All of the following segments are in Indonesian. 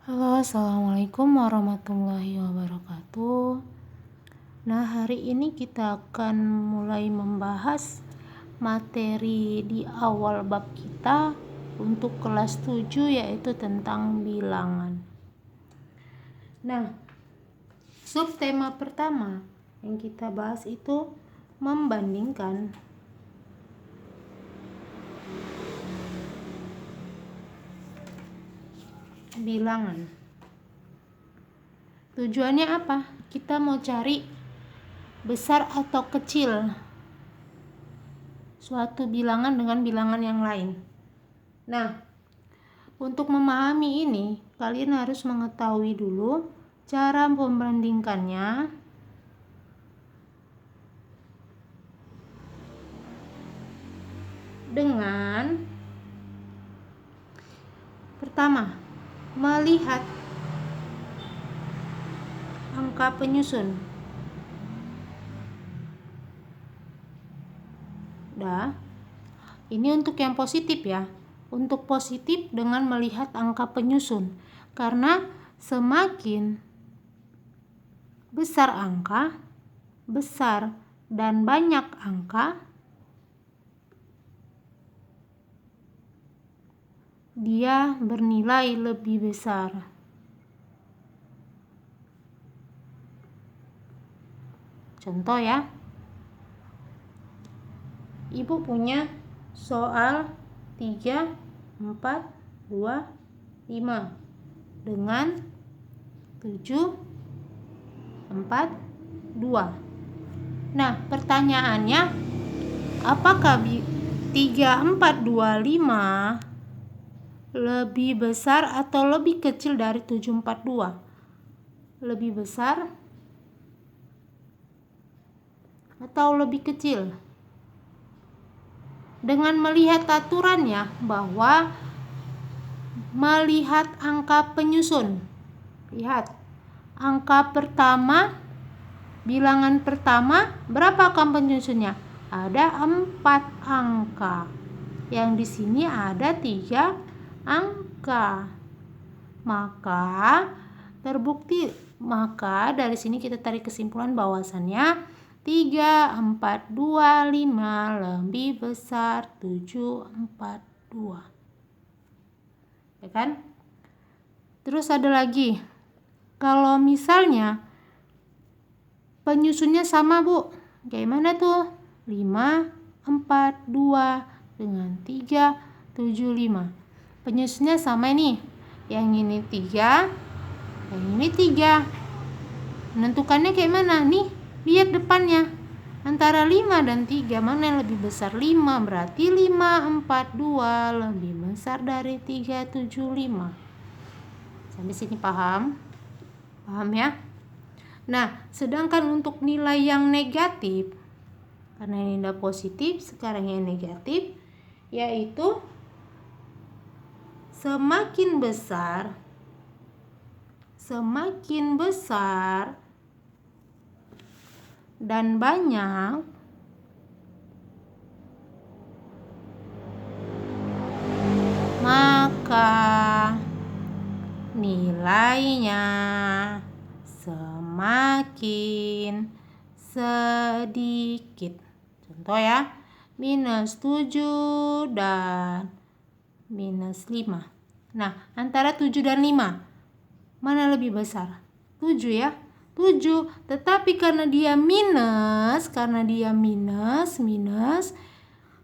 Halo, assalamualaikum warahmatullahi wabarakatuh. Nah, hari ini kita akan mulai membahas materi di awal bab kita untuk kelas 7, yaitu tentang bilangan. Nah, subtema pertama yang kita bahas itu membandingkan bilangan. Tujuannya apa? Kita mau cari besar atau kecil suatu bilangan dengan bilangan yang lain. Nah, untuk memahami ini, kalian harus mengetahui dulu cara membandingkannya dengan pertama, melihat angka penyusun. Ini untuk yang positif ya. Untuk positif dengan melihat angka penyusun. Karena semakin besar angka, besar dan banyak angka, dia bernilai lebih besar. Contoh ya. Ibu punya soal 3, 4, 2, 5 dengan 7, 4, 2. Nah, pertanyaannya, apakah 3, 4, 2, 5 lebih besar atau lebih kecil dari 7, 4, 2? Lebih besar atau lebih kecil? Dengan melihat aturannya, bahwa melihat angka penyusun. Lihat, angka pertama, bilangan pertama, berapa angka penyusunnya? Ada 4 angka. Yang di sini ada 3 angka. Maka dari sini kita tarik kesimpulan bahwasannya 3, 4, 2, 5 lebih besar 7, 4, 2. Ya kan? Terus ada lagi. Kalau misalnya penyusunnya sama, Bu. Kayak mana tuh? 5, 4, 2 dengan 3, 7, 5. Penyusunnya sama nih. Yang ini 3, yang ini 3. Menentukannya kayak mana? Nih, lihat depannya. Antara 5 dan 3, mana yang lebih besar? 5, berarti 5, 4, 2 lebih besar dari 3, 7, 5. Sampai sini paham? Paham ya? Nah, sedangkan untuk nilai yang negatif, karena ini udah positif, sekarang yang negatif, yaitu semakin besar dan banyak, maka nilainya semakin sedikit. Contoh ya, -7 dan -5. Nah, antara 7 dan 5, mana lebih besar? 7 ya. 7, tetapi karena dia minus,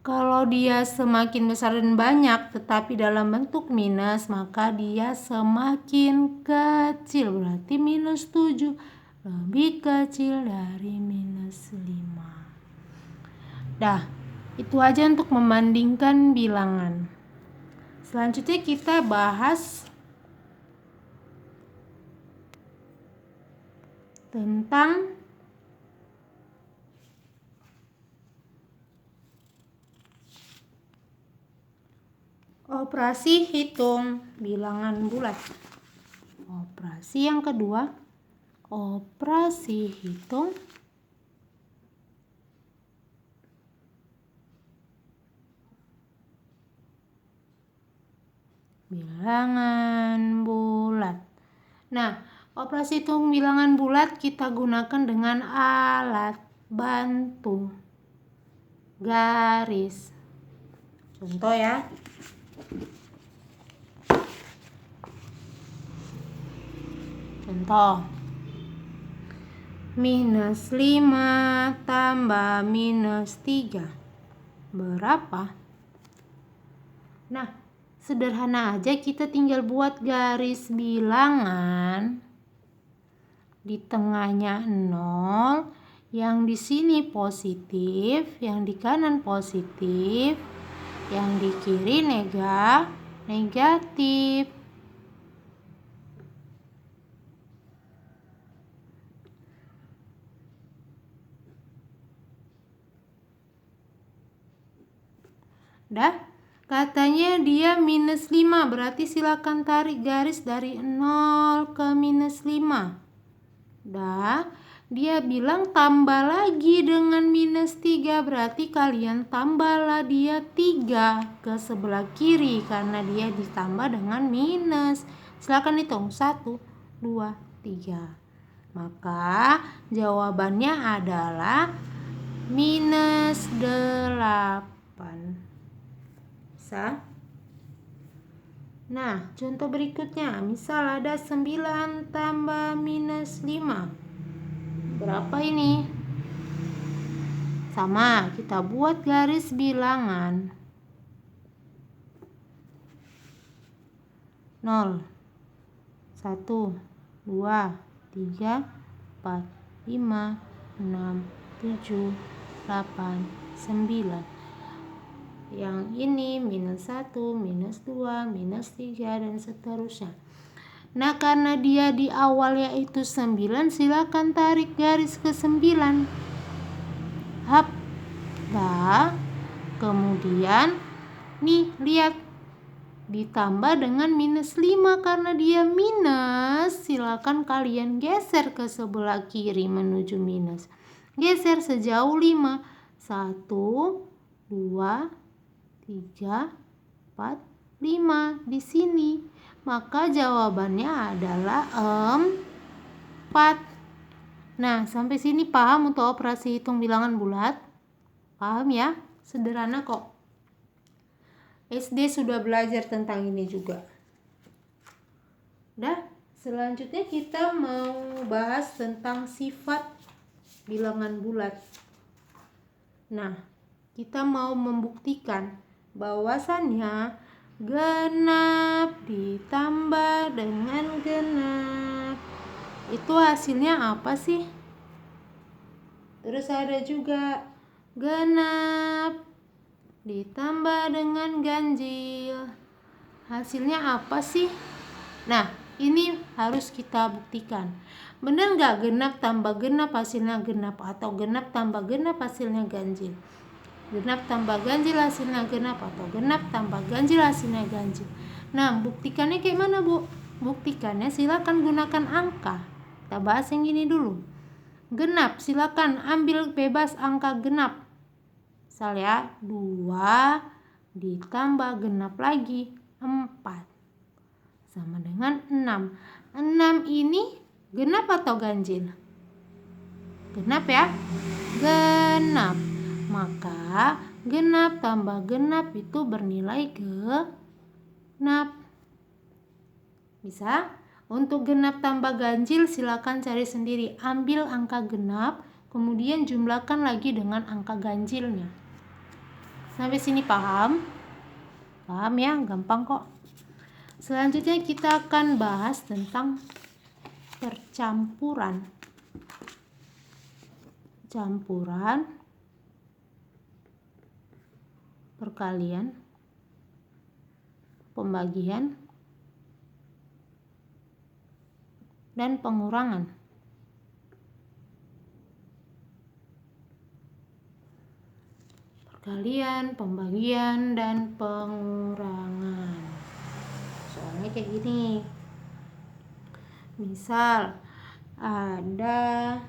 kalau dia semakin besar dan banyak tetapi dalam bentuk minus, maka dia semakin kecil. Berarti -7 lebih kecil dari -5. Itu aja untuk membandingkan bilangan. Selanjutnya kita bahas tentang operasi hitung bilangan bulat. Operasi yang kedua, operasi hitung bilangan bulat. Nah, operasi hitung bilangan bulat kita gunakan dengan alat bantu garis. Contoh ya. Contoh. Minus 5 tambah minus 3. Berapa? Nah, sederhana aja, kita tinggal buat garis bilangan. Di tengahnya 0, yang di sini positif, yang di kanan positif, yang di kiri negatif. Dah, katanya dia minus 5, berarti silakan tarik garis dari 0 ke minus 5. Dah, dia bilang tambah lagi dengan minus 3, berarti kalian tambahlah dia 3 ke sebelah kiri karena dia ditambah dengan minus. Silakan hitung 1, 2, 3. Maka jawabannya adalah minus 8. Bisa? Nah, contoh berikutnya, misal ada 9 tambah minus 5. Berapa ini? Sama, kita buat garis bilangan. 0, 1, 2, 3, 4, 5, 6, 7, 8, 9. Yang ini minus 1, minus 2, minus 3, dan seterusnya. Nah, karena dia di awal yaitu 9, silakan tarik garis ke 9. Hap. Nah, kemudian nih, lihat. Ditambah dengan minus 5 karena dia minus. Silakan kalian geser ke sebelah kiri menuju minus. Geser sejauh 5. 1, 2, 3, 4, 5 di sini. Maka jawabannya adalah 4. Nah, sampai sini paham untuk operasi hitung bilangan bulat? Paham ya? Sederhana kok. SD sudah belajar tentang ini juga. Dah, selanjutnya kita mau bahas tentang sifat bilangan bulat. Nah, kita mau membuktikan bahwasannya genap ditambah dengan genap itu hasilnya apa sih? Terus ada juga genap ditambah dengan ganjil, hasilnya apa sih? Nah, ini harus kita buktikan. Benar nggak genap tambah genap hasilnya genap, atau genap tambah genap hasilnya ganjil? Genap tambah ganjil hasilnya genap, atau genap tambah ganjil hasilnya ganjil. Nah, buktikannya kayak mana, Bu? Buktikannya silakan gunakan angka. Kita bahas yang ini dulu. Genap, silakan ambil bebas angka genap. Misal ya, 2 ditambah genap lagi 4 sama dengan 6. 6 ini genap atau ganjil? Genap ya? Genap. Maka genap tambah genap itu bernilai genap. Bisa? Untuk genap tambah ganjil silakan cari sendiri. Ambil angka genap, kemudian jumlahkan lagi dengan angka ganjilnya. Sampai sini paham? Paham ya? Gampang kok. Selanjutnya kita akan bahas tentang percampuran. Campuran, perkalian, pembagian, dan pengurangan. Perkalian, pembagian, dan pengurangan. Soalnya kayak gini. Misal ada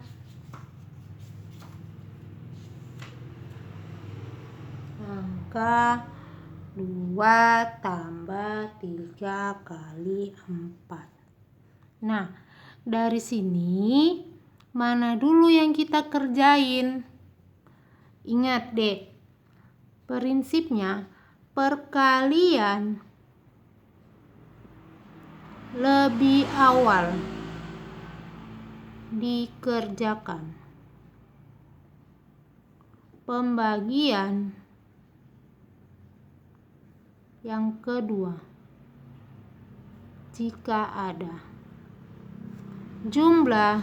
angka 2 tambah 3 kali 4. Nah, dari sini mana dulu yang kita kerjain? Ingat deh, prinsipnya perkalian lebih awal dikerjakan. Pembagian yang kedua, jika ada jumlah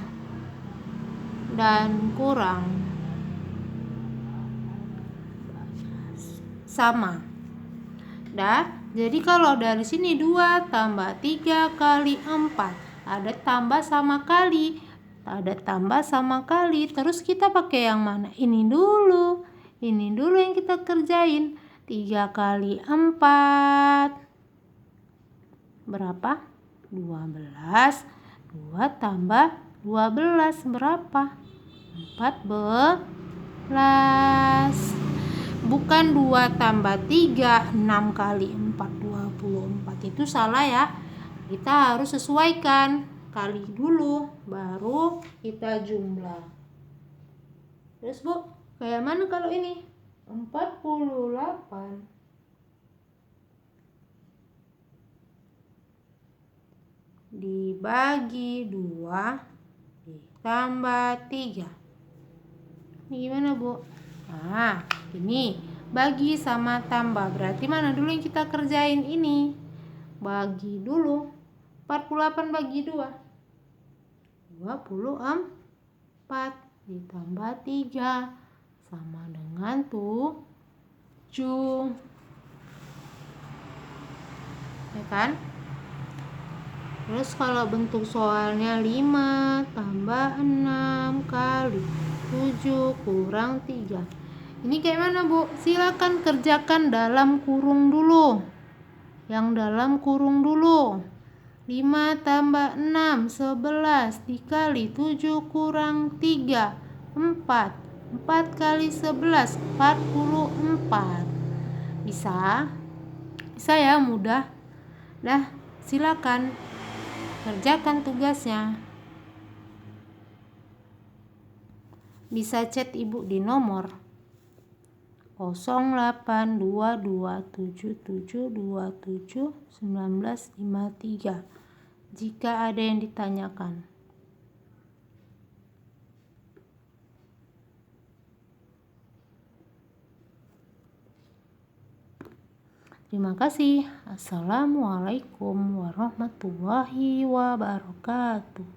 dan kurang sama. Jadi kalau dari sini 2 tambah 3 kali 4, ada tambah sama kali, ada tambah sama kali. Terus kita pakai yang mana? Ini dulu yang kita kerjain. 3 kali 4 berapa? 12. 2 tambah 12 berapa? 14. Bukan 2 tambah 3, 6 kali 4, 24. Itu salah ya. Kita harus sesuaikan. Kali dulu, baru kita jumlah. Terus Bu, kayak mana kalau ini? 48 dibagi 2 ditambah 3. Ini gimana Bu? Nah, ini bagi sama tambah. Berarti mana dulu yang kita kerjain ini? Bagi dulu. 48 bagi 2. 24 ditambah 3 sama dengan 7. Ya kan? Terus kalau bentuk soalnya 5 tambah 6 kali 7 kurang 3. Ini kayak mana Bu? Silakan kerjakan dalam kurung dulu. Yang dalam kurung dulu. 5 tambah 6 11 dikali 7 kurang 3 4. 4 kali 11 44. Bisa? Bisa ya, mudah. Dah, silakan kerjakan tugasnya. Bisa chat Ibu di nomor 082277271953 jika ada yang ditanyakan. Terima kasih. Assalamualaikum warahmatullahi wabarakatuh.